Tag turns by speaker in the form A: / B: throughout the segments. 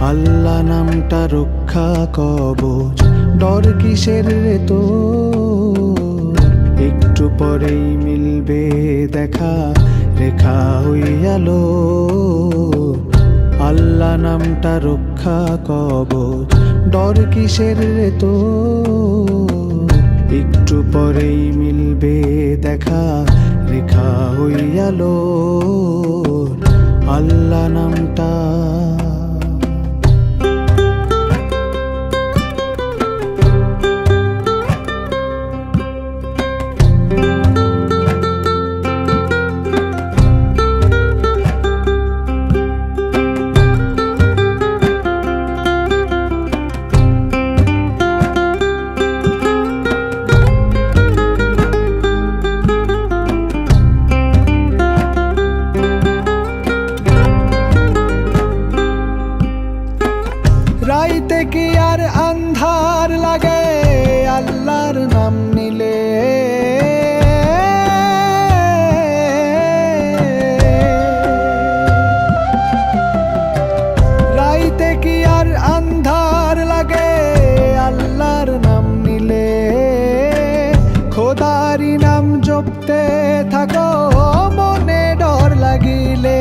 A: আল্লাহ নামটা রক্ষা কবচ, ডর কিসের রে তো? একটু পরেই মিলবে দেখা, রেখা হইয়ালো। আল্লাহ নামটা রক্ষা কবচ, ডর কিসের রে তো? একটু পরেই মিলবে দেখা, রেখা হইয়ালো। আল্লাহ নামটা রাইতে কি আর আন্ধার লাগে আল্লাহর নাম নিলে? রাইতে কি আর আন্ধার লাগে আল্লাহর নাম নিলে? খোদারি নাম জপতে থাকো মনে ডর লাগিলে।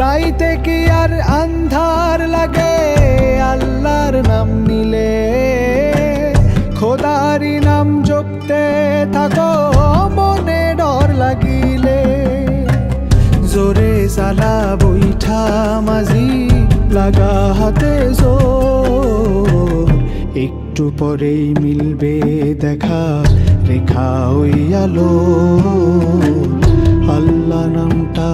A: রাইতে কি আর আন্ধার লাগে আল্লাহর নাম নিলে? খোদারি নাম জপতে থাকো মনে ডর লাগিলে। জোরে চালা বৈঠা মাঝি লাগা হাতে জোর, একটু পরেই মিলবে দেখা, রেখা হইয়ালো। আল্লাহ নামটা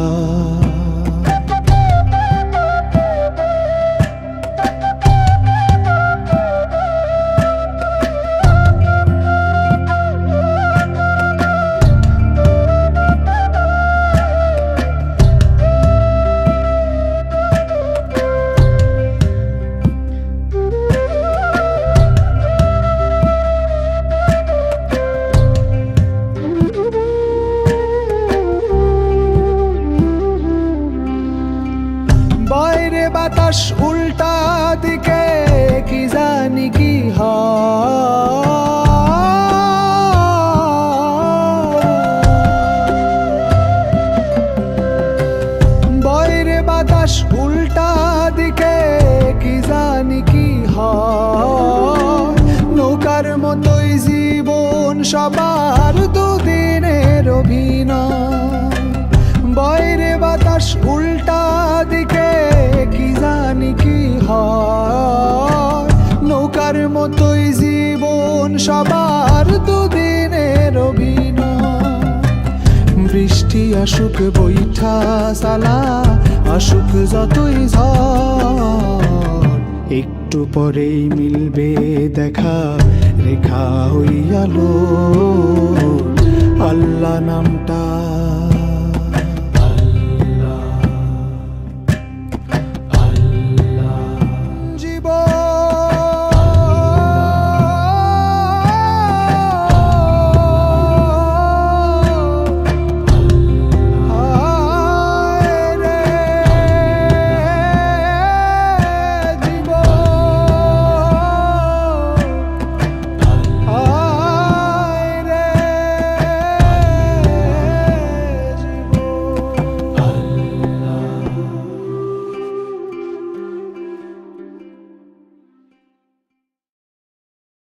A: বাইরে বাতাস উল্টা দিকে, কি জানি কি হয়। বাইরে বাতাস উল্টা দিকে, কি জানি কি হয়। নৌকার মতোই জীবন সবার দুদিনের অভিনয়। বাইরে বাতাস উল্টা দিকে, কি জানি কি হয়। নৌকার মতোই জীবন সবার দুদিনের অভিনয়। বৃষ্টি আসুক বৈঠা চালা, আসুক যতই ঝড়, একটু পরেই মিলবে দেখা, রেখা হইয়ালো। আল্লাহ নামটা